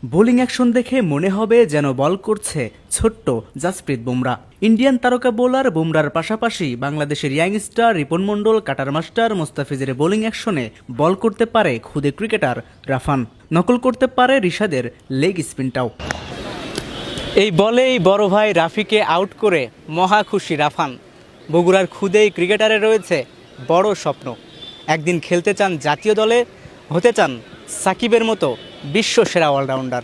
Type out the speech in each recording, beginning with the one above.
Bowling action দেখে মনে হবে যেন বল করছে ছোট্ট জাসপ্রীত বুমরা। ইন্ডিয়ান তারকা বোলার বুমরার পাশাপাশি বাংলাদেশের ইয়াংস্টার রিপন মণ্ডল, কাটার মাস্টার মোস্তাফিজের বোলিং অ্যাকশনে বল করতে পারে খুদে ক্রিকেটার রাফান, নকল করতে পারে রিশাদের লেগ স্পিনটাও। এই বলেই বড় ভাই রাফিকে আউট করে মহা খুশি রাফান। বগুড়ার খুদেই ক্রিকেটারে রয়েছে বড় স্বপ্ন, একদিন খেলতে চান জাতীয় দলে, হতে চান সাকিবের মতো বিশ্ব সেরা অলরাউন্ডার।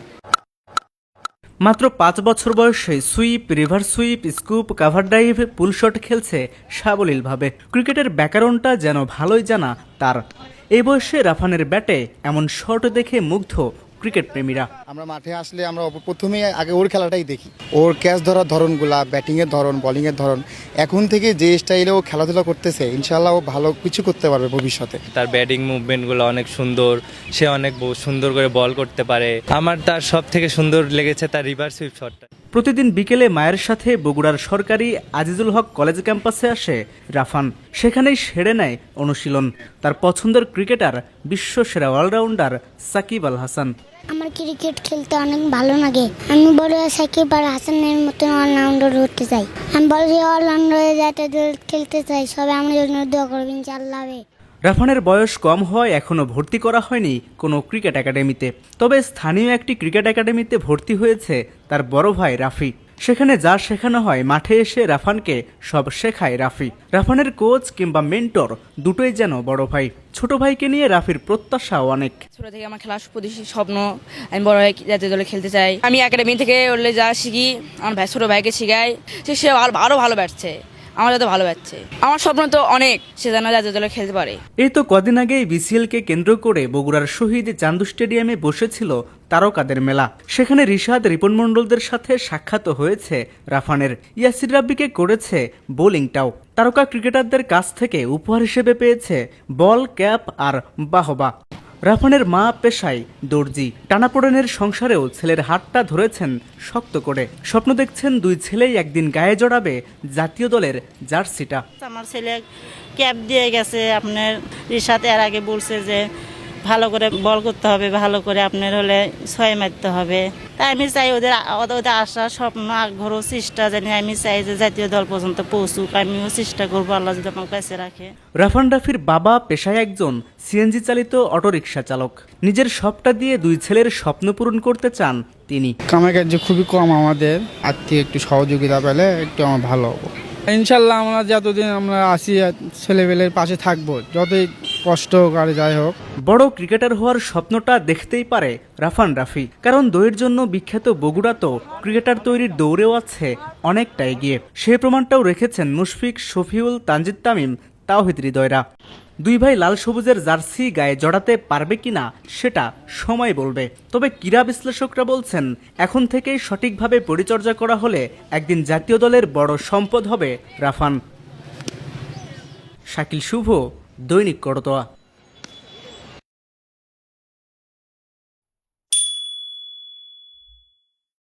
মাত্র ৫ বছর বয়সে sweep, reverse sweep, scoop, cover drive, pull shot খেলছে সাবলীলভাবে। ক্রিকেটের ব্যাকরণটা যেন ভালোই জানা তার। এই বয়সে রাফানের ব্যাটে এমন শট দেখে মুগ্ধ ক্রিকেট প্রেমীরা। আমরা মাঠে আসলে আমরা প্রথমেই আগে ওর খেলাটাই দেখি, ওর ক্যাচ ধরার ধরনগুলা, ব্যাটিংয়ের ধরন, বোলিংয়ের ধরন। এখন থেকে যে স্টাইলে ও খেলাধুলা করতেছে, ইনশাল্লাহ ও ভালো কিছু করতে পারবে ভবিষ্যতে। তার ব্যাটিং মুভমেন্টগুলো অনেক সুন্দর, সে অনেক সুন্দর করে বল করতে পারে। আমার তার সব থেকে সুন্দর লেগেছে তার রিভার্স সুইপ শটটা। প্রতিদিন বিকেলে মায়ের সাথে বগুড়ার সরকারি আজিজুল হক কলেজ ক্যাম্পাসে আসে রাফান। সেখানেই সেরে নেয় অনুশীলন তার পছন্দের ক্রিকেটার বিশ্ব সেরা অলরাউন্ডার সাকিব আল হাসান। আমার ক্রিকেট খেলতে অনেক ভালো লাগে। আমি বড় সাকিব আর হাসানের মতন অলরাউন্ডার হতে চাই। আমি বড় অলরাউন্ডার হয়ে যাতে খেলতে চাই। সবাই আমার জন্য দোয়া করবেন ইনশাআল্লাহ। রাফানের বয়স কম হয় এখনও ভর্তি করা হয়নি কোনো ক্রিকেট একাডেমিতে। তবে স্থানীয় একটি ক্রিকেট একাডেমিতে ভর্তি হয়েছে তার বড় ভাই রাফি। সেখানে যা শেখানো হয় মাঠে এসে রাফানকে সব শেখায় রাফি। রাফানের কোচ কিংবা মেন্টর দুটোই যেন বড় ভাই। ছোট ভাইকে নিয়ে রাফির প্রত্যাশাও অনেক। ছোট থেকে আমার খেলার প্রতি স্বপ্ন, আমি বড় হয়ে জাতীয় দলে খেলতে চাই। আমি একাডেমি থেকে ওরলে যা শিখি, আমার ছোট ভাইকে শিখাই, সে আরো ভালো ব্যাটছে, আমার যাতে ভালো পাচ্ছে। আমার স্বপ্ন তো অনেক, সে যেন জাতীয় দলে খেলতে পারে। এই তো কদিন আগেই বিসিএলকে কেন্দ্র করে বগুড়ার শহীদ চান্দু স্টেডিয়ামে বসেছিল তারকাদের মেলা। সেখানে রিশাদ, রিপন মণ্ডলদের সাথে সাক্ষাৎ হয়েছে রাফানের। ইয়াসির রাব্বিকে করেছে বোলিংটাও। তারকা ক্রিকেটারদের কাছ থেকে উপহার হিসেবে পেয়েছে বল, ক্যাপ আর বাহবা। রাফানের মা পেশায় দর্জি। টানাপোড়েনের সংসারেও ছেলের হাতটা ধরেছেন শক্ত করে। স্বপ্ন দেখছেন দুই ছেলেই একদিন গায়ে জড়াবে জাতীয় দলের জার্সিটা। আমার ছেলে ক্যাপ দিয়ে গেছে, আপনার রিশাদ এর আগে বলছে যে ভালো করে বল করতে হবে, ভালো করে আপনার হলে ছয় মারতে হবে। তাই আমি চাই ওদের আশা, স্বপ্ন, আগ্রহ, চেষ্টা জানি আমি চাই যে জাতীয় দল পর্যন্ত পৌঁছুক। আমিও চেষ্টা করবো, আল্লাহ যদি আমার কাছে রাখে। রাফান রাফির বাবা পেশায় একজন সিএনজি চালিত অটোরিকশা চালক। নিজের সবটা দিয়ে দুই ছেলের স্বপ্ন পূরণ করতে চান তিনি। কামাই কাজ খুবই কম, আমাদের আর্থিক একটু সহযোগিতা পেলে একটু আমার ভালো হবো। ইনশাল্লাহ আমরা যতদিন আমরা আসি ছেলেবেলের পাশে থাকবো, যতই কষ্ট হোক আর যাই হোক। বড় ক্রিকেটার হওয়ার স্বপ্নটা দেখতেই পারে রাফান রাফি, কারণ দইয়ের জন্য বিখ্যাত বগুড়া তো ক্রিকেটার তৈরির দৌড়েও আছে অনেকটা এগিয়ে। সেই প্রমাণটাও রেখেছেন মুশফিক, শফিউল, তানজিদ তামিম, তাওহিদ হৃদয়রা। দুই ভাই লাল সবুজের জার্সি গায়ে জড়াতে পারবে কিনা সেটা সময় বলবে। তবে ক্রীড়া বিশ্লেষকরা বলছেন এখন থেকেই সঠিকভাবে পরিচর্যা করা হলে একদিন জাতীয় দলের বড় সম্পদ হবে রাফান। শাকিল শুভ, দৈনিক করতোয়া।